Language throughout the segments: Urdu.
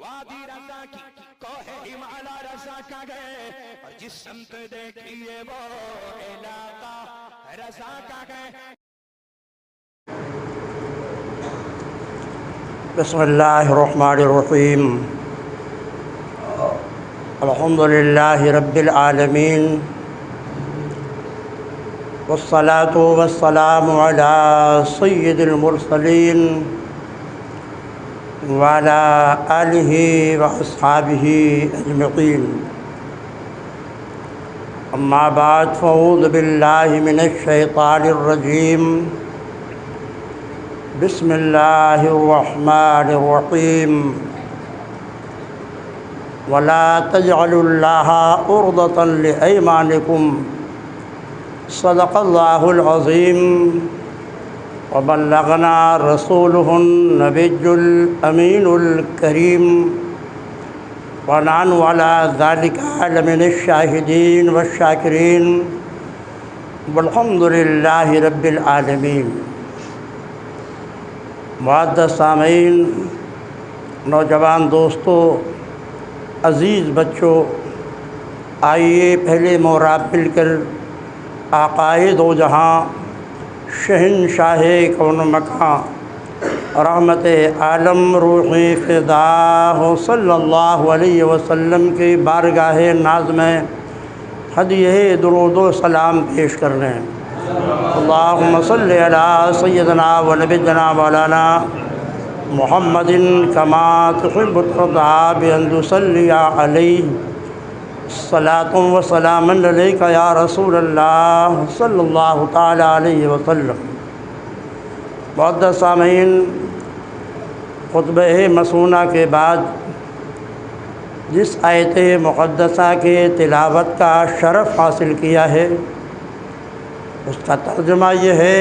وادی رضا کی کوہ ہمالا رضا کا گئے اور جس سمت دیکھیے وہ علاقہ رضا کا گئے. بسم اللہ الرحمن الرحیم. الحمد للہ رب العالمین والصلاة والسلام علی سید المرسلین وعلی آلہ واصحابہ اجمعین. اما بعد فاعوذ باللہ من الشیطان الرجیم. بسم اللہ الرحمن الرحیم. ولا تجعلوا اللہ عرضة لأیمانکم صدق اللہ العظیم. وبلغنا رسوله النبی الامین الکریم ونحن على ذلك لمن الشاہدین والشاکرین والحمد للہ رب العالمین. معزز سامعین، نوجوان دوستو، عزیز بچوں، آئیے پہلے محراب مل کر آقائے دو جہاں، شہنشاہ کون و مکان، رحمت عالم روح فدا صلی اللہ علیہ وسلم کی بارگاہ ناز میں ہدیہ درود و سلام پیش کر رہے ہیں. اللہم صلی علی سیدنا و نبینا مولانا محمد کما تحب وترضى بأن تصلی علیہ صلاۃ و سلام علیک یا رسول اللہ صلی اللہ تعالی علیہ وسلم. معزز سامعین، خطبہ مسونہ کے بعد جس آیت مقدسہ کے تلاوت کا شرف حاصل کیا ہے، اس کا ترجمہ یہ ہے: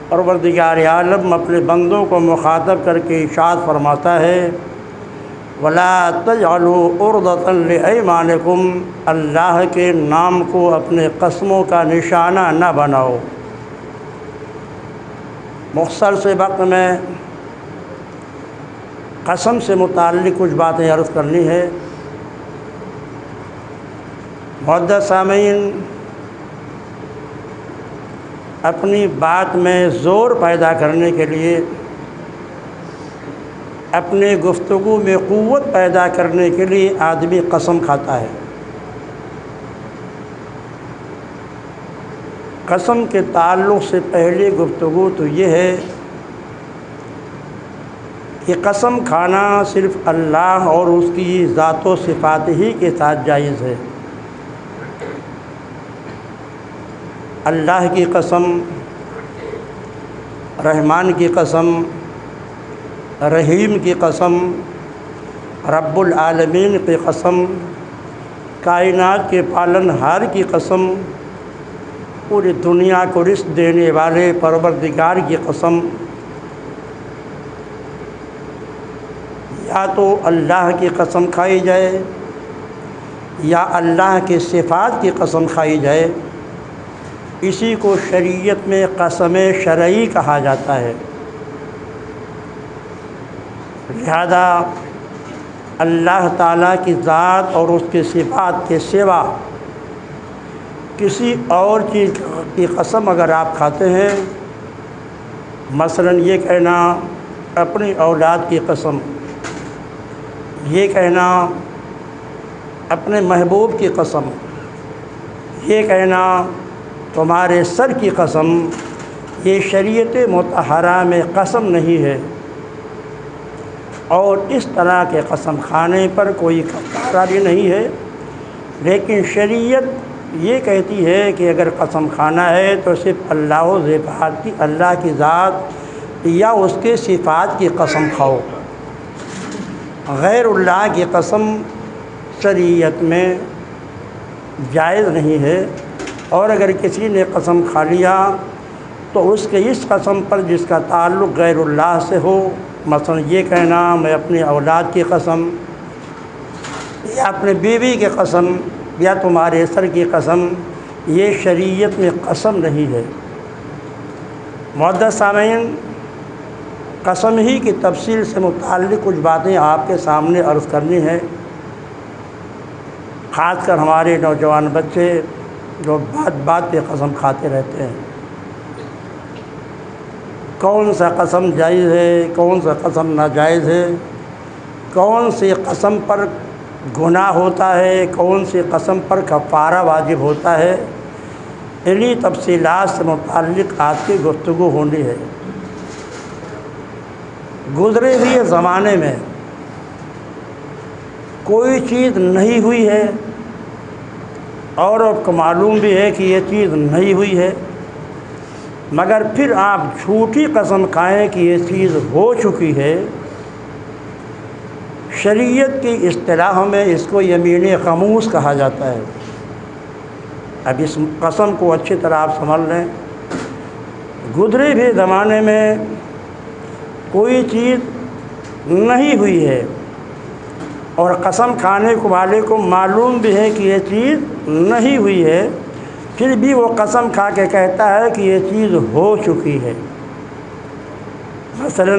پروردگار عالم اپنے بندوں کو مخاطب کر کے ارشاد فرماتا ہے وَلَا تَجْعَلُوا عُرْضَةً لِأَيْمَانِكُمْ، اللہ کے نام کو اپنے قسموں کا نشانہ نہ بناؤ. مختصر سے وقت میں قسم سے متعلق کچھ باتیں عرض کرنی ہے. معزز سامعین، اپنی بات میں زور پیدا کرنے کے لیے، اپنے گفتگو میں قوت پیدا کرنے کے لیے آدمی قسم کھاتا ہے. قسم کے تعلق سے پہلی گفتگو تو یہ ہے کہ قسم کھانا صرف اللہ اور اس کی ذات و صفات ہی کے ساتھ جائز ہے. اللہ کی قسم، رحمان کی قسم، رحیم کی قسم، رب العالمین کی قسم، کائنات کے پالن ہار کی قسم، پوری دنیا کو رزق دینے والے پروردگار کی قسم. یا تو اللہ کی قسم کھائی جائے یا اللہ کے صفات کی قسم کھائی جائے. اسی کو شریعت میں قسم شرعی کہا جاتا ہے. لہذا اللہ تعالیٰ کی ذات اور اس کے صفات کے سوا کسی اور چیز کی قسم اگر آپ کھاتے ہیں، مثلا یہ کہنا اپنی اولاد کی قسم، یہ کہنا اپنے محبوب کی قسم، یہ کہنا تمہارے سر کی قسم، یہ شریعت مطہرہ میں قسم نہیں ہے. اور اس طرح کے قسم کھانے پر کوئی کفارہ بھی نہیں ہے. لیکن شریعت یہ کہتی ہے کہ اگر قسم کھانا ہے تو صرف اللہ و صفات کی، اللہ کی ذات یا اس کے صفات کی قسم کھاؤ. غیر اللہ کی قسم شریعت میں جائز نہیں ہے. اور اگر کسی نے قسم کھا لیا تو اس کے اس قسم پر جس کا تعلق غیر اللہ سے ہو، مثلا یہ کہنا میں اپنی اولاد کی قسم یا اپنے بیوی کی قسم یا تمہارے سر کی قسم، یہ شریعت میں قسم نہیں ہے. معزز سامعین، قسم ہی کی تفصیل سے متعلق کچھ باتیں آپ کے سامنے عرض کرنی ہیں، خاص کر ہمارے نوجوان بچے جو بات بات پہ قسم کھاتے رہتے ہیں۔ کون سا قسم جائز ہے، کون سا قسم ناجائز ہے، کون سی قسم پر گناہ ہوتا ہے، کون سی قسم پر کفارہ واجب ہوتا ہے، انہی تفصیلات سے متعلق آج کی گفتگو ہونی ہے۔ گزرے ہوئے زمانے میں کوئی چیز نہیں ہوئی ہے اور آپ کو معلوم بھی ہے کہ یہ چیز نہیں ہوئی ہے، مگر پھر آپ جھوٹی قسم کھائیں کہ یہ چیز ہو چکی ہے، شریعت کی اصطلاح میں اس کو یمین غموس کہا جاتا ہے۔ اب اس قسم کو اچھی طرح آپ سمجھ لیں، گزرے ہوئے زمانے میں کوئی چیز نہیں ہوئی ہے اور قسم کھانے والے کو معلوم بھی ہے کہ یہ چیز نہیں ہوئی ہے، پھر بھی وہ قسم کھا کے کہتا ہے کہ یہ چیز ہو چکی ہے۔ مثلا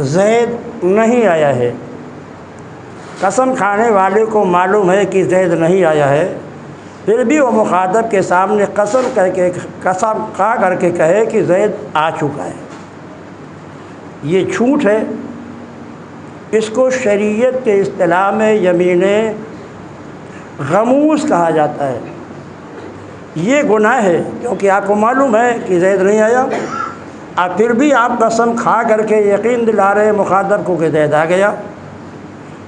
زید نہیں آیا ہے، قسم کھانے والے کو معلوم ہے کہ زید نہیں آیا ہے، پھر بھی وہ مخاطب کے سامنے قسم کھا کر کے کہے کہ زید آ چکا ہے، یہ جھوٹ ہے۔ اس کو شریعت کے اصطلاح میں یمین غموس کہا جاتا ہے۔ یہ گناہ ہے کیونکہ آپ کو معلوم ہے کہ زید نہیں آیا، اور پھر بھی آپ قسم کھا کر کے یقین دلا رہے ہیں مخاطب کو کہ زید آ گیا،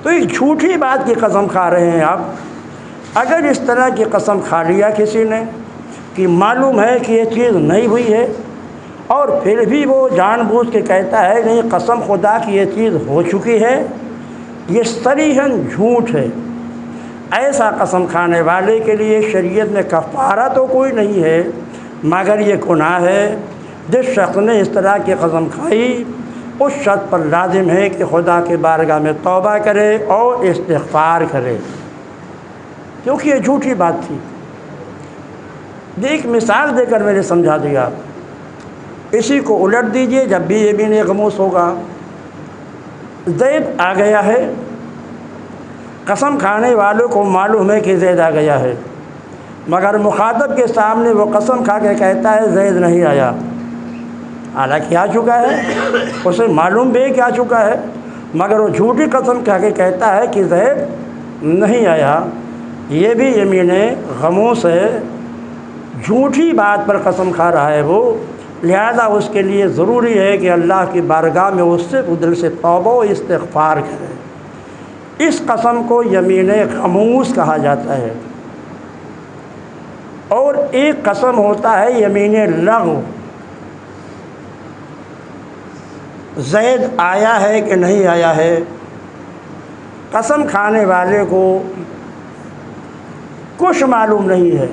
تو ایک جھوٹی بات کی قسم کھا رہے ہیں آپ۔ اگر اس طرح کی قسم کھا لیا کسی نے کہ معلوم ہے کہ یہ چیز نہیں ہوئی ہے اور پھر بھی وہ جان بوجھ کے کہتا ہے نہیں قسم خدا کی یہ چیز ہو چکی ہے، یہ صریحاً جھوٹ ہے۔ ایسا قسم کھانے والے کے لیے شریعت میں کفارہ تو کوئی نہیں ہے، مگر یہ گناہ ہے۔ جس شخص نے اس طرح کی قسم کھائی اس شخص پر لازم ہے کہ خدا کے بارگاہ میں توبہ کرے اور استغفار کرے، کیونکہ یہ جھوٹی بات تھی۔ ایک مثال دے کر میں نے سمجھا دیا، اسی کو الٹ دیجئے جب بھی یمین غموس ہوگا۔ زید آ گیا ہے، قسم کھانے والوں کو معلوم ہے کہ زید آ گیا ہے، مگر مخاطب کے سامنے وہ قسم کھا کے کہتا ہے زید نہیں آیا، حالانکہ آ چکا ہے، اسے معلوم بھی کہ آ چکا ہے، مگر وہ جھوٹی قسم کھا کے کہتا ہے کہ زید نہیں آیا۔ یہ بھی یمین غموس ہے، جھوٹی بات پر قسم کھا رہا ہے وہ، لہذا اس کے لیے ضروری ہے کہ اللہ کی بارگاہ میں اس سے دل سے توبہ و استغفار کرے۔ اس قسم کو یمین غموس کہا جاتا ہے۔ اور ایک قسم ہوتا ہے یمین لغو، زید آیا ہے کہ نہیں آیا ہے، قسم کھانے والے کو کچھ معلوم نہیں ہے،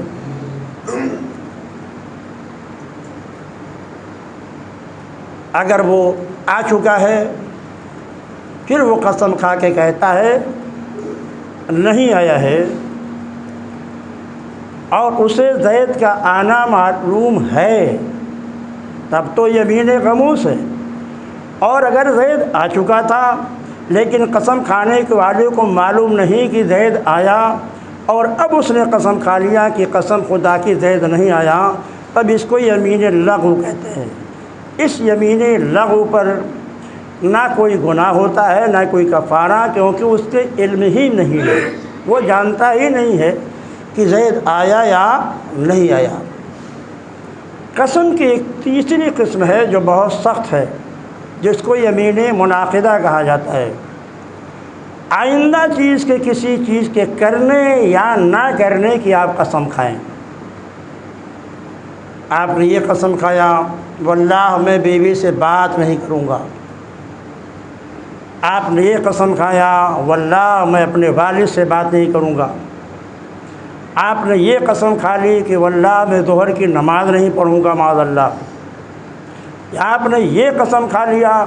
اگر وہ آ چکا ہے پھر وہ قسم کھا کے کہتا ہے نہیں آیا ہے، اور اسے زید کا آنا معلوم ہے، تب تو یمین غموس ہے۔ اور اگر زید آ چکا تھا لیکن قسم کھانے کے والے کو معلوم نہیں کہ زید آیا، اور اب اس نے قسم کھا لیا کہ قسم خدا کی زید نہیں آیا، تب اس کو یمین لغو کہتے ہیں۔ اس یمین لغو پر نہ کوئی گناہ ہوتا ہے نہ کوئی کفارہ، کیونکہ اس کے علم ہی نہیں ہے، وہ جانتا ہی نہیں ہے کہ زید آیا یا نہیں آیا۔ قسم کی ایک تیسری قسم ہے جو بہت سخت ہے، جس کو یمین منعقدہ کہا جاتا ہے۔ آئندہ چیز کے کسی چیز کے کرنے یا نہ کرنے کی آپ قسم کھائیں۔ آپ نے یہ قسم کھایا واللہ میں بیوی سے بات نہیں کروں گا، آپ نے یہ قسم کھایا واللہ میں اپنے والد سے بات نہیں کروں گا، آپ نے یہ قسم کھا لی کہ واللہ میں ظہر کی نماز نہیں پڑھوں گا معاذ اللہ، آپ نے یہ قسم کھا لیا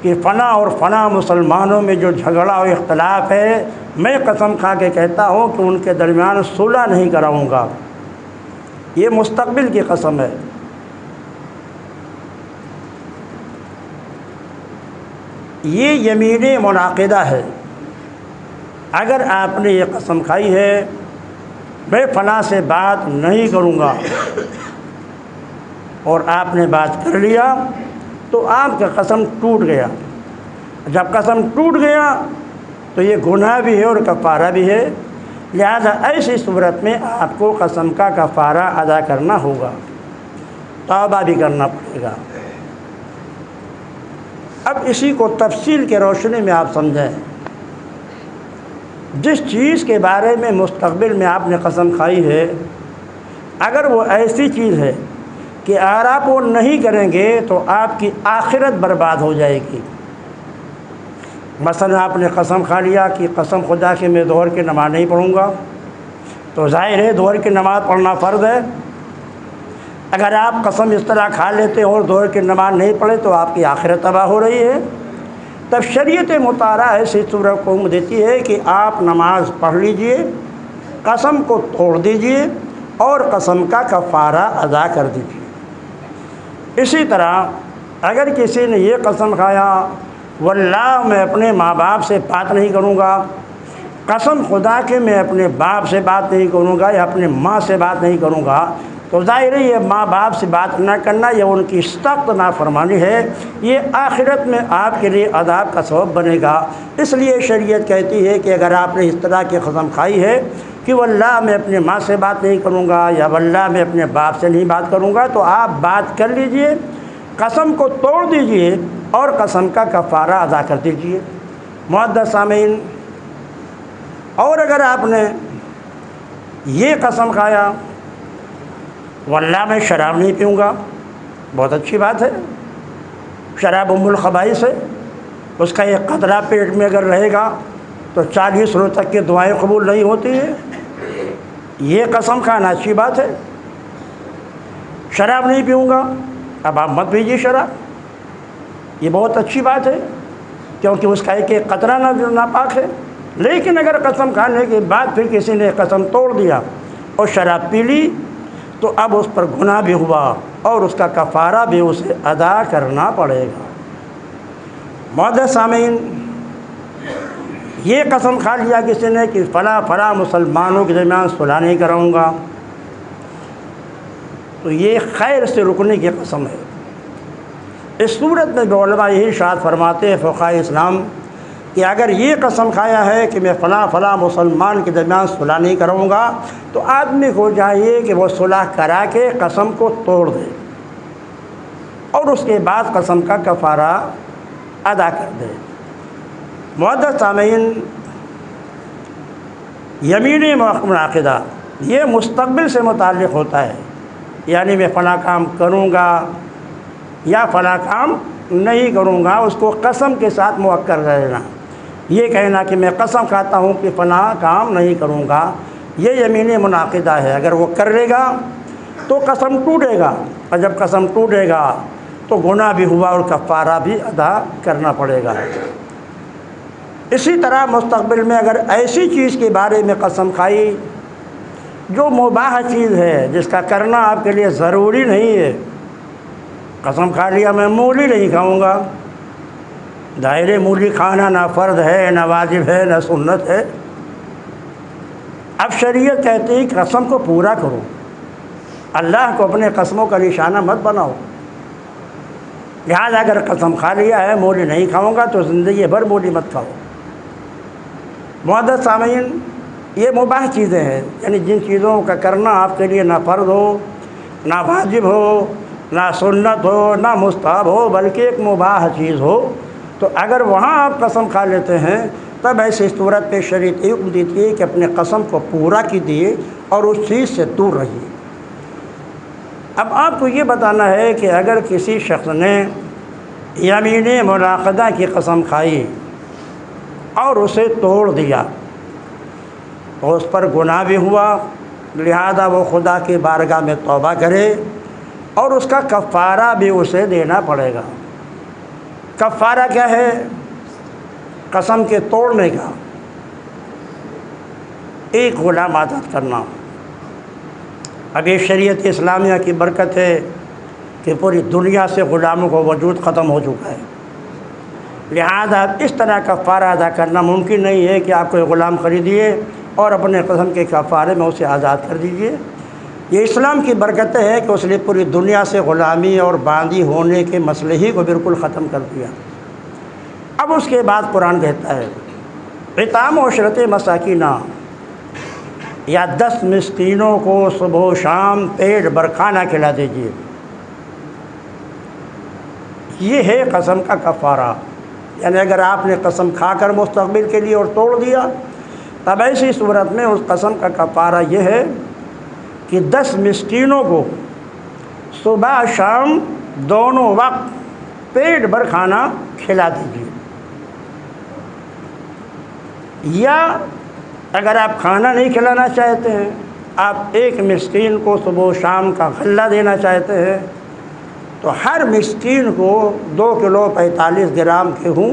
کہ فلاں اور فلاں مسلمانوں میں جو جھگڑا و اختلاف ہے میں قسم کھا کے کہتا ہوں کہ ان کے درمیان صلح نہیں کراؤں گا، یہ مستقبل کی قسم ہے۔ یہ یمین منعقدہ ہے۔ اگر آپ نے یہ قسم کھائی ہے میں فلاں سے بات نہیں کروں گا، اور آپ نے بات کر لیا تو آپ کا قسم ٹوٹ گیا۔ جب قسم ٹوٹ گیا تو یہ گناہ بھی ہے اور کفارہ بھی ہے، لہذا ایسی صورت میں آپ کو قسم کا کفارہ ادا کرنا ہوگا، توبہ بھی کرنا پڑے گا۔ اب اسی کو تفصیل کے روشنی میں آپ سمجھیں۔ جس چیز کے بارے میں مستقبل میں آپ نے قسم کھائی ہے، اگر وہ ایسی چیز ہے کہ اگر آپ وہ نہیں کریں گے تو آپ کی آخرت برباد ہو جائے گی۔ مثلا آپ نے قسم کھا لیا کہ قسم خدا کہ میں ظہر کی نماز نہیں پڑھوں گا، تو ظاہر ہے ظہر کی نماز پڑھنا فرض ہے۔ اگر آپ قسم اس طرح کھا لیتے اور ظہر کی نماز نہیں پڑھے تو آپ کی آخرت تباہ ہو رہی ہے۔ تب شریعت مطالعہ ایسی صورت کو دیتی ہے کہ آپ نماز پڑھ لیجئے، قسم کو توڑ دیجئے اور قسم کا کفارہ ادا کر دیجئے۔ اسی طرح اگر کسی نے یہ قسم کھایا واللہ میں اپنے ماں باپ سے بات نہیں کروں گا، قسم خدا کہ میں اپنے باپ سے بات نہیں کروں گا یا اپنے ماں سے بات نہیں کروں گا، تو ظاہر ہے یہ ماں باپ سے بات نہ کرنا یہ ان کی سخت نافرمانی ہے، یہ آخرت میں آپ کے لیے عذاب کا سبب بنے گا۔ اس لیے شریعت کہتی ہے کہ اگر آپ نے اس طرح کی قسم کھائی ہے کہ واللہ میں اپنے ماں سے بات نہیں کروں گا یا واللہ میں اپنے باپ سے نہیں بات کروں گا، تو آپ بات کر لیجئے، قسم کو توڑ دیجئے اور قسم کا کفارہ ادا کر دیجئے۔ معزز سامعین، اور اگر آپ نے یہ قسم کھایا واللہ میں شراب نہیں پیوں گا، بہت اچھی بات ہے، شراب ام الخبائث ہے، اس کا ایک قطرہ پیٹ میں اگر رہے گا تو 40 روز تک کی دعائیں قبول نہیں ہوتی ہیں۔ یہ قسم کھانا اچھی بات ہے۔ شراب نہیں پیوں گا، اب آپ مت پیجیے شراب، یہ بہت اچھی بات ہے کیونکہ اس کا ایک قطرہ ناپاک ہے۔ لیکن اگر قسم کھانے کے بعد پھر کسی نے قسم توڑ دیا اور شراب پی لی تو اب اس پر گناہ بھی ہوا اور اس کا کفارہ بھی اسے ادا کرنا پڑے گا۔ معزز سامعین، یہ قسم کھا لیا کسی نے کہ فلاں مسلمانوں کے درمیان صلح نہیں کراؤں گا، تو یہ خیر سے رکنے کی قسم ہے۔ اس صورت میں علماء یہی ارشاد فرماتے ہیں فقہاء اسلام کہ اگر یہ قسم کھایا ہے کہ میں فلاں مسلمان کے درمیان صلح نہیں کراؤں گا، تو آدمی کو چاہیے کہ وہ صلح کرا کے قسم کو توڑ دے اور اس کے بعد قسم کا کفارہ ادا کر دے۔ معزز سامعین، یمین منعقدہ یہ مستقبل سے متعلق ہوتا ہے، یعنی میں فلاں کام کروں گا یا فلاں کام نہیں کروں گا، اس کو قسم کے ساتھ مؤکد کر دینا۔ یہ کہنا کہ میں قسم کھاتا ہوں کہ فلاں کام نہیں کروں گا، یہ یمین منعقدہ ہے۔ اگر وہ کر لے گا تو قسم ٹوٹے گا، اور جب قسم ٹوٹے گا تو گناہ بھی ہوا اور کفارہ بھی ادا کرنا پڑے گا۔ اسی طرح مستقبل میں اگر ایسی چیز کے بارے میں قسم کھائی جو مباح چیز ہے، جس کا کرنا آپ کے لیے ضروری نہیں ہے، قسم کھا لیا میں مولی نہیں کھاؤں گا، ظاہر مولی کھانا نہ فرض ہے نہ واجب ہے نہ سنت ہے۔ اب شریعت کہتی ہے کہ قسم کو پورا کرو، اللہ کو اپنے قسموں کا نشانہ مت بناؤ، لہٰذا اگر قسم کھا لیا ہے مولی نہیں کھاؤں گا تو زندگی بھر مولی مت کھاؤ۔ معزز سامعین، یہ مباح چیزیں ہیں، یعنی جن چیزوں کا کرنا آپ کے لیے نہ فرض ہو نہ واجب ہو نہ سنت ہو نہ مستحب ہو بلکہ ایک مباح چیز ہو، تو اگر وہاں آپ قسم کھا لیتے ہیں تب ایسی صورت پہ شریعت یہ حکم دیتی ہے کہ اپنے قسم کو پورا کیجیے اور اس چیز سے دور رہیے۔ اب آپ کو یہ بتانا ہے کہ اگر کسی شخص نے یمین منعقدہ کی قسم کھائی اور اسے توڑ دیا تو اس پر گناہ بھی ہوا، لہذا وہ خدا کی بارگاہ میں توبہ کرے اور اس کا کفارہ بھی اسے دینا پڑے گا۔ کفارہ کیا ہے؟ قسم کے توڑنے کا ایک غلام آزاد کرنا۔ اب یہ شریعت اسلامیہ کی برکت ہے کہ پوری دنیا سے غلاموں کا وجود ختم ہو چکا ہے، لہذا اس طرح کفارہ ادا کرنا ممکن نہیں ہے کہ آپ کوئی غلام خریدیے اور اپنے قسم کے کفارے میں اسے آزاد کر دیجیے۔ یہ اسلام کی برکتیں ہے کہ اس نے پوری دنیا سے غلامی اور باندی ہونے کے مسئلے ہی کو بالکل ختم کر دیا۔ اب اس کے بعد قرآن کہتا ہے اطعام و عشرت مساکینہ، یا 10 مسکینوں کو صبح و شام پیٹ بھر کھانا کھلا دیجیے۔ یہ ہے قسم کا کفارہ، یعنی اگر آپ نے قسم کھا کر مستقبل کے لیے اور توڑ دیا، تب ایسی صورت میں اس قسم کا کفارہ یہ ہے کہ 10 مسکینوں کو صبح شام دونوں وقت پیٹ بھر کھانا کھلا دیجیے۔ یا اگر آپ کھانا نہیں کھلانا چاہتے ہیں، آپ ایک مسکین کو صبح و شام کا غلہ دینا چاہتے ہیں، تو ہر مسکین کو 2 کلو 45 گرام گیہوں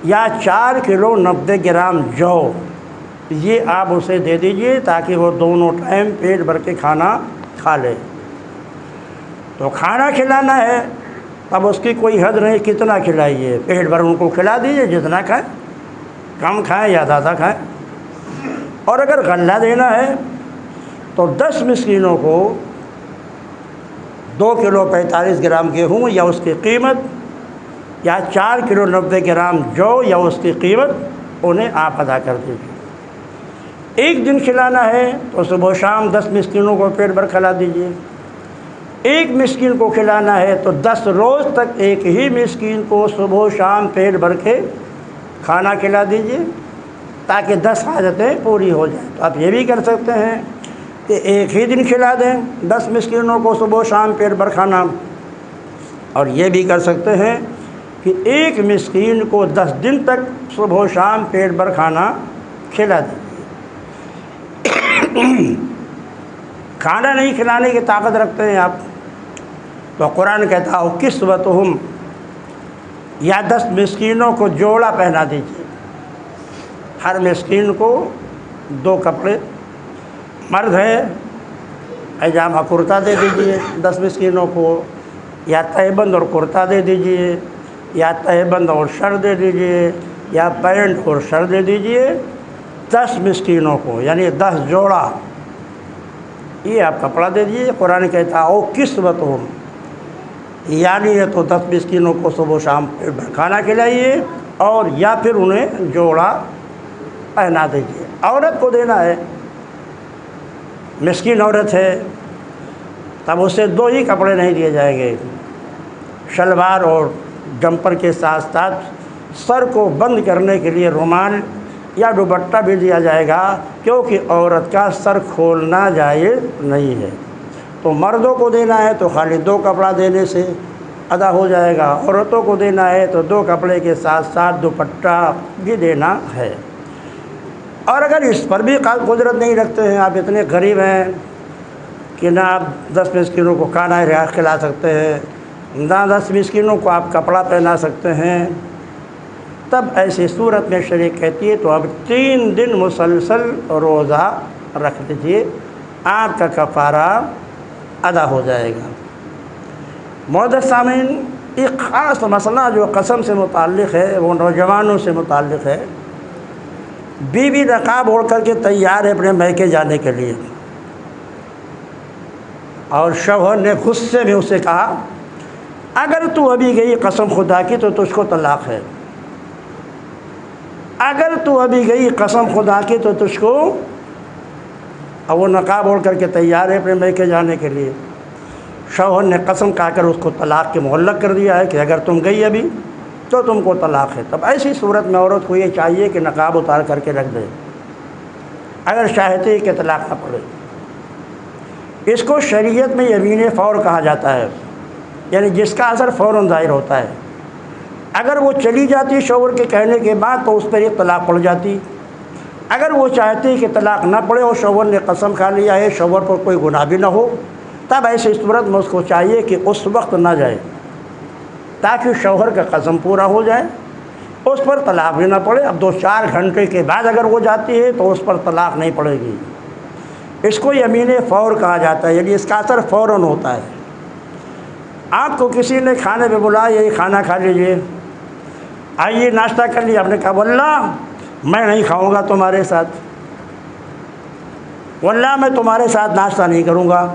یا 4 کلو 90 گرام جو، یہ آپ اسے دے دیجئے تاکہ وہ دونوں ٹائم پیٹ بھر کے کھانا کھا لے۔ تو کھانا کھلانا ہے، اب اس کی کوئی حد نہیں، کتنا کھلائیے، پیٹ بھر ان کو کھلا دیجئے، جتنا کھائیں، کم کھائیں یا زیادہ کھائیں۔ اور اگر غلہ دینا ہے تو 10 مسکینوں کو 2 کلو 45 گرام گیہوں یا اس کی قیمت، یا 4 کلو 90 گرام جو یا اس کی قیمت، انہیں آپ ادا کر دیجیے۔ ایک دن کھلانا ہے تو صبح و شام 10 مسکینوں کو پیٹ بھر کھلا دیجیے۔ ایک مسکین کو کھلانا ہے تو 10 روز تک ایک ہی مسکین کو صبح و شام پیٹ بھر کے کھانا کھلا دیجیے تاکہ 10 حاجتیں پوری ہو جائیں۔ تو آپ یہ بھی کر سکتے ہیں کہ ایک ہی دن کھلا دیں 10 مسکینوں کو صبح و شام پیٹ بھر کھانا، اور یہ بھی کر سکتے ہیں کہ ایک مسکین کو 10 دن تک صبح و شام پیٹ بھر کھانا کھلا دیجیے۔ کھانا نہیں کھلانے کی طاقت رکھتے ہیں آپ، تو قرآن کہتا ہے کسوتہم، یا 10 مسکینوں کو جوڑا پہنا دیجیے۔ ہر مسکین کو 2 کپڑے، مرد ہے ایجامہ کرتا دے دیجیے 10 مسکینوں کو، یا تہبند اور کرتا دے دیجیے، یا تہبند اور شر دے دیجیے، یا پینٹ اور شر دے دیجیے 10 مسکینوں کو، یعنی 10 جوڑا، یہ آپ کپڑا دے دیجیے۔ قرآن کہتا ہے کسوتہم، یعنی یہ تو 10 مسکینوں کو صبح و شام کھانا کھلائیے، اور یا پھر انہیں جوڑا پہنا دیجیے۔ عورت کو دینا ہے، مسکین عورت ہے، تب اسے 2 ہی کپڑے نہیں دیے جائیں گے، شلوار اور جمپر کے ساتھ ساتھ سر کو بند کرنے کے لیے رومال یا دوپٹہ بھی دیا جائے گا، کیونکہ عورت کا سر کھولنا جائز نہیں ہے۔ تو مردوں کو دینا ہے تو خالی 2 کپڑا دینے سے ادا ہو جائے گا، عورتوں کو دینا ہے تو 2 کپڑے کے ساتھ ساتھ دوپٹہ بھی دینا ہے۔ اور اگر اس پر بھی قدرت نہیں رکھتے ہیں، آپ اتنے غریب ہیں کہ نہ آپ 10 مسکینوں کو کھانا کھلا سکتے ہیں، نہ 10 مسکینوں کو آپ کپڑا پہنا سکتے ہیں، تب ایسی صورت میں شریعت کہتی ہے تو اب 3 دن مسلسل روزہ رکھ لیجیے، آپ کا کفارہ ادا ہو جائے گا۔ معزز سامعین، ایک خاص مسئلہ جو قسم سے متعلق ہے وہ نوجوانوں سے متعلق ہے۔ بیوی نقاب اوڑھ کر کے تیار ہے اپنے میکے جانے کے لیے، اور شوہر نے غصے میں اسے کہا اگر تو ابھی گئی قسم خدا کی تو تجھ کو طلاق ہے، اگر تو ابھی گئی قسم خدا کی تو تجھ کو، اور وہ نقاب اوڑھ کر کے تیار ہے اپنے میکے جانے کے لیے، شوہر نے قسم کھا کر اس کو طلاق کے معلق کر دیا ہے کہ اگر تم گئی ابھی تو تم کو طلاق ہے۔ تب ایسی صورت میں عورت کو یہ چاہیے کہ نقاب اتار کر کے رکھ دے، اگر چاہتے کہ طلاق نہ پڑے۔ اس کو شریعت میں یمین فور کہا جاتا ہے، یعنی جس کا اثر فوراً ظاہر ہوتا ہے۔ اگر وہ چلی جاتی شوہر کے کہنے کے بعد تو اس پر یہ طلاق پڑ جاتی، اگر وہ چاہتی کہ طلاق نہ پڑے اور شوہر نے قسم کھا لیا ہے، شوہر پر کوئی گناہ بھی نہ ہو، تب ایسی صورت میں اس کو چاہیے کہ اس وقت نہ جائے تاکہ شوہر کا قسم پورا ہو جائے، اس پر طلاق بھی نہ پڑے۔ اب 2-4 گھنٹے کے بعد اگر وہ جاتی ہے تو اس پر طلاق نہیں پڑے گی۔ اس کو یمین فور کہا جاتا ہے، یعنی اس کا اثر فوراً ہوتا ہے۔ آپ کو کسی نے کھانے پہ بلایا یہ کھانا کھا لیجئے، آئیے ناشتہ کر لیا. آپ نے کہا واللہ میں نہیں کھاؤں گا تمہارے ساتھ، واللہ میں تمہارے ساتھ ناشتہ نہیں کروں گا.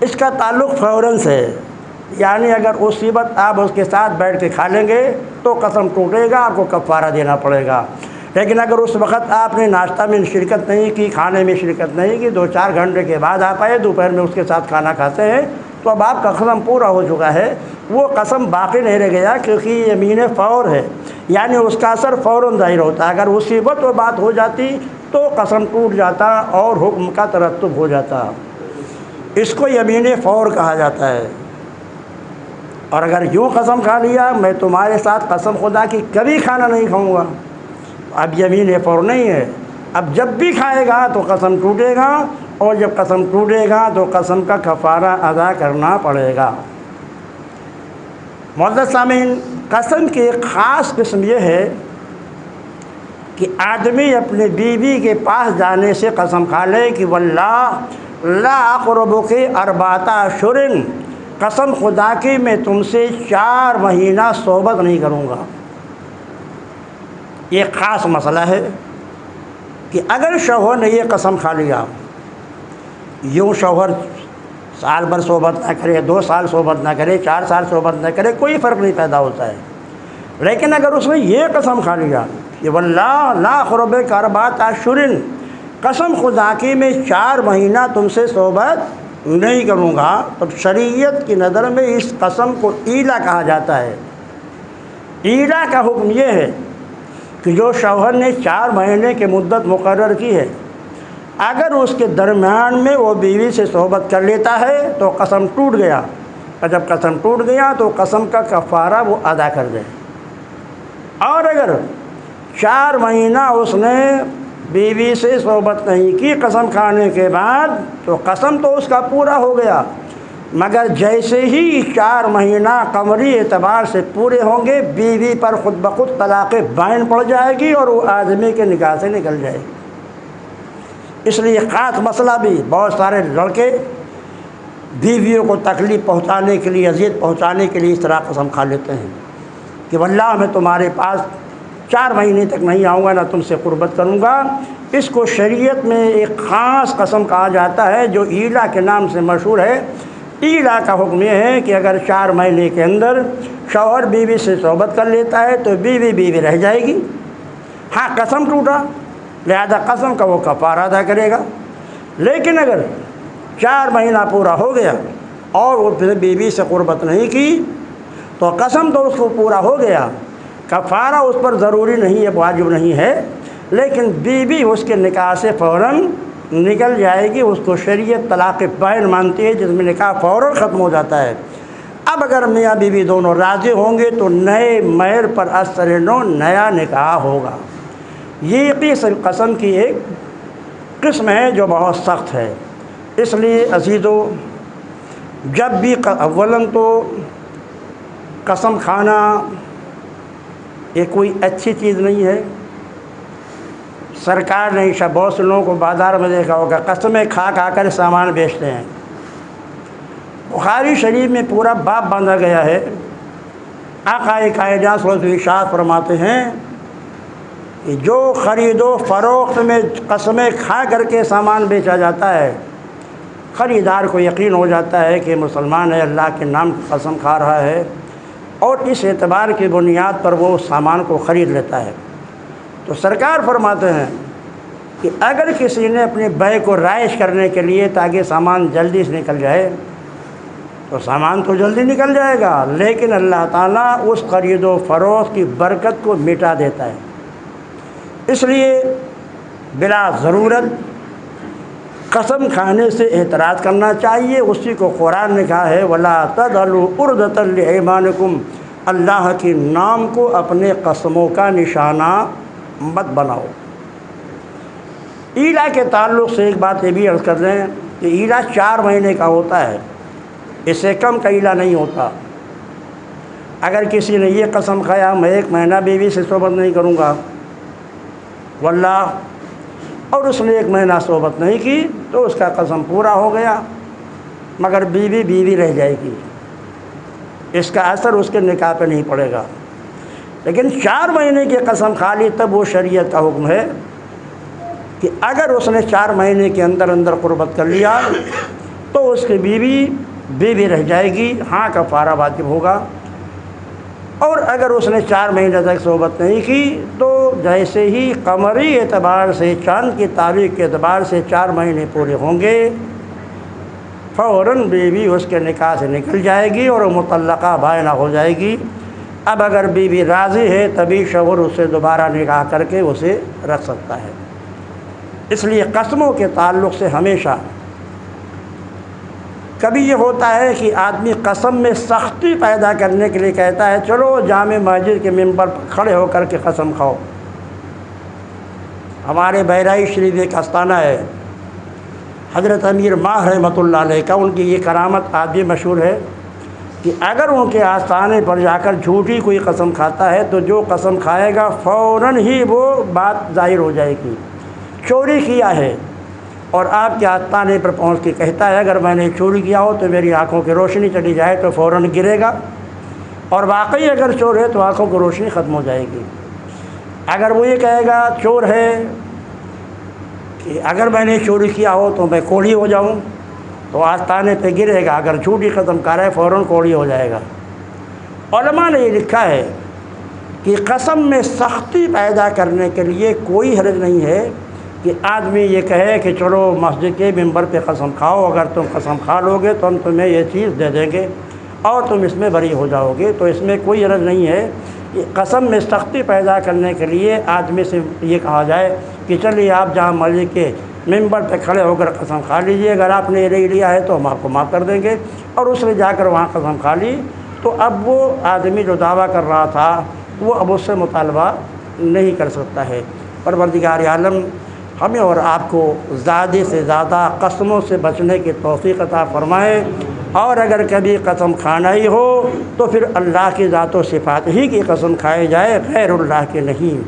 اس کا تعلق فوراً سے ہے، یعنی اگر اسی وقت آپ اس کے ساتھ بیٹھ کے کھا لیں گے تو قسم ٹوٹے گا، آپ کو کفارہ دینا پڑے گا. لیکن اگر اس وقت آپ نے ناشتہ میں شرکت نہیں کی، کھانے میں شرکت نہیں کی، 2-4 گھنٹے کے بعد آپ آئے دوپہر میں اس کے ساتھ کھانا کھاتے ہیں، تو اب آپ کا قسم پورا ہو چکا ہے. وہ قسم باقی نہیں رہ گیا، کیونکہ یہ یمین فور ہے، یعنی اس کا اثر فوراً ظاہر ہوتا ہے. اگر اسی وقت وہ بات ہو جاتی تو قسم ٹوٹ جاتا اور حکم کا ترتب ہو جاتا. اس کو یمین فور کہا جاتا ہے. اور اگر یوں قسم کھا لیا میں تمہارے ساتھ قسم خدا کی کبھی کھانا نہیں کھاؤں گا، اب یمین فور نہیں ہے. اب جب بھی کھائے گا تو قسم ٹوٹے گا، اور جب قسم ٹوٹے گا تو قسم کا کفارہ ادا کرنا پڑے گا. معزز سامعین، قسم کی ایک خاص قسم یہ ہے کہ آدمی اپنے بیوی کے پاس جانے سے قسم کھا لے کہ واللہ لا اقربک 4 اشہر، قسم خدا کی میں تم سے 4 مہینہ صحبت نہیں کروں گا. یہ خاص مسئلہ ہے کہ اگر شوہر نے یہ قسم کھا لیا، یوں شوہر سال بھر صحبت نہ کرے، 2 سال صحبت نہ کرے، 4 سال صحبت نہ کرے، کوئی فرق نہیں پیدا ہوتا ہے. لیکن اگر اس نے یہ قسم کھا لیا کہ واللہ لا اقربک 4 اشہر، قسم خدا کی میں 4 مہینہ تم سے صحبت نہیں کروں گا، تو شریعت کی نظر میں اس قسم کو ایلا کہا جاتا ہے. ایلا کا حکم یہ ہے کہ جو شوہر نے 4 مہینے کی مدت مقرر کی ہے، اگر اس کے درمیان میں وہ بیوی سے صحبت کر لیتا ہے تو قسم ٹوٹ گیا، اور جب قسم ٹوٹ گیا تو قسم کا کفارہ وہ ادا کر دے. اور اگر 4 مہینہ اس نے بیوی سے صحبت نہیں کی قسم کھانے کے بعد، تو قسم تو اس کا پورا ہو گیا، مگر جیسے ہی 4 مہینہ قمری اعتبار سے پورے ہوں گے، بیوی پر خود بخود طلاق بائن پڑ جائے گی اور وہ آدمی کے نکاح سے نکل جائے گی. اس لیے خاص مسئلہ بھی بہت سارے لڑکے بیویوں کو تکلیف پہنچانے کے لیے، اذیت پہنچانے کے لیے اس طرح قسم کھا لیتے ہیں کہ واللہ میں تمہارے پاس 4 مہینے تک نہیں آؤں گا، نہ تم سے قربت کروں گا. اس کو شریعت میں ایک خاص قسم کہا جاتا ہے جو ایلا کے نام سے مشہور ہے. ایلا کا حکم یہ ہے کہ اگر 4 مہینے کے اندر شوہر بیوی سے صحبت کر لیتا ہے تو بیوی رہ جائے گی. ہاں قسم ٹوٹا، لہذا قسم کا وہ کفارہ ادا کرے گا. لیکن اگر 4 مہینہ پورا ہو گیا اور وہ بیوی سے قربت نہیں کی تو قسم تو اس کو پورا ہو گیا، کفارہ اس پر ضروری نہیں ہے، واجب نہیں ہے، لیکن بیوی اس کے نکاح سے فوراً نکل جائے گی. اس کو شریعت طلاق بائن مانتی ہے، جس میں نکاح فوراً ختم ہو جاتا ہے. اب اگر میاں بیوی دونوں راضی ہوں گے تو نئے مہر پر اثر نو نیا نکاح ہوگا. یہ قسم کی ایک قسم ہے جو بہت سخت ہے. اس لیے عزیزو، جب بھی اولاً تو قسم کھانا یہ کوئی اچھی چیز نہیں ہے. سرکار نے بہت سے لوگوں کو بازار میں دیکھا ہوگا قسمیں کھا کر سامان بیچتے ہیں. بخاری شریف میں پورا باب باندھا گیا ہے. آقا کائنات صلی اللہ علیہ وسلم ارشاد فرماتے ہیں کہ جو خرید و فروخت میں قسمیں کھا کر کے سامان بیچا جاتا ہے، خریدار کو یقین ہو جاتا ہے کہ مسلمان ہے، اللہ کے نام کی قسم کھا رہا ہے، اور اس اعتبار کی بنیاد پر وہ سامان کو خرید لیتا ہے. تو سرکار فرماتے ہیں کہ اگر کسی نے اپنے بے کو رائج کرنے کے لیے تاکہ سامان جلدی سے نکل جائے تو سامان تو جلدی نکل جائے گا، لیکن اللہ تعالیٰ اس خرید و فروخت کی برکت کو مٹا دیتا ہے. اس لیے بلا ضرورت قسم کھانے سے احتراز کرنا چاہیے. اسی کو قرآن نے کہا ہے وَلَا تَجْعَلُوا عُرْضَةً لِأَيْمَانِكُمْ، اللہ کے نام کو اپنے قسموں کا نشانہ مت بناؤ. ایلا کے تعلق سے ایک بات یہ بھی عرض کر دیں کہ ایلا 4 مہینے کا ہوتا ہے، اس سے کم کا ایلا نہیں ہوتا. اگر کسی نے یہ قسم کھایا میں 1 مہینہ بیوی سے صحبت نہیں کروں گا واللہ، اور اس نے 1 مہینہ صحبت نہیں کی تو اس کا قسم پورا ہو گیا، مگر بیوی رہ جائے گی. اس کا اثر اس کے نکاح پہ نہیں پڑے گا. لیکن 4 مہینے کی قسم کھا لی تب وہ شریعت کا حکم ہے کہ اگر اس نے 4 مہینے کے اندر اندر قربت کر لیا تو اس کی بیوی رہ جائے گی، ہاں کفارہ واجب ہوگا۔ اور اگر اس نے 4 مہینے تک صحبت نہیں کی تو جیسے ہی قمری اعتبار سے، چاند کی تاریخ کے اعتبار سے 4 مہینے پورے ہوں گے، فوراً بیوی اس کے نکاح سے نکل جائے گی اور مطلقہ بائنہ ہو جائے گی۔ اب اگر بیوی راضی ہے تبھی شوہر اسے دوبارہ نکاح کر کے اسے رکھ سکتا ہے۔ اس لیے قسموں کے تعلق سے ہمیشہ کبھی یہ ہوتا ہے کہ آدمی قسم میں سختی پیدا کرنے کے لیے کہتا ہے چلو جامع مسجد کے ممبر پر کھڑے ہو کر کے قسم کھاؤ۔ ہمارے بہرائچ شریف ایک آستانہ ہے، حضرت امیر ماہ رحمۃ اللہ علیہ کا، ان کی یہ کرامت آج بھی مشہور ہے کہ اگر ان کے آستانے پر جا کر جھوٹی کوئی قسم کھاتا ہے تو جو قسم کھائے گا فوراً ہی وہ بات ظاہر ہو جائے گی، چوری کیا ہے، اور آپ کے آستانے پر پہنچ کے کہتا ہے اگر میں نے چوری کیا ہو تو میری آنکھوں کی روشنی چلی جائے تو فوراً گرے گا، اور واقعی اگر چور ہے تو آنکھوں کی روشنی ختم ہو جائے گی۔ اگر وہ یہ کہے گا چور ہے کہ اگر میں نے چوری کیا ہو تو میں کوڑی ہو جاؤں تو آستانے پہ گرے گا، اگر جھوٹی قسم کر رہا ہے فوراً کوڑی ہو جائے گا۔ علماء نے یہ لکھا ہے کہ قسم میں سختی پیدا کرنے کے لیے کوئی حرج نہیں ہے کہ آدمی یہ کہے کہ چلو مسجد کے ممبر پہ قسم کھاؤ، اگر تم قسم کھا لو گے تو ہم تمہیں یہ چیز دے دیں گے اور تم اس میں بری ہو جاؤ گے، تو اس میں کوئی حرج نہیں ہے۔ قسم میں سختی پیدا کرنے کے لیے آدمی سے یہ کہا جائے کہ چلیے آپ جہاں مسجد کے ممبر پہ کھڑے ہو کر قسم کھا لیجئے، اگر آپ نے لے لیا ہے تو ہم آپ کو معاف کر دیں گے، اور اس نے جا کر وہاں قسم کھا لی تو اب وہ آدمی جو دعویٰ کر رہا تھا وہ اب اس سے مطالبہ نہیں کر سکتا ہے۔ پروردگار عالم ہمیں اور آپ کو زیادہ سے زیادہ قسموں سے بچنے کی توفیق عطا فرمائے، اور اگر کبھی قسم کھانا ہی ہو تو پھر اللہ کی ذات و صفات ہی کی قسم کھائی جائے، غیر اللہ کی نہیں۔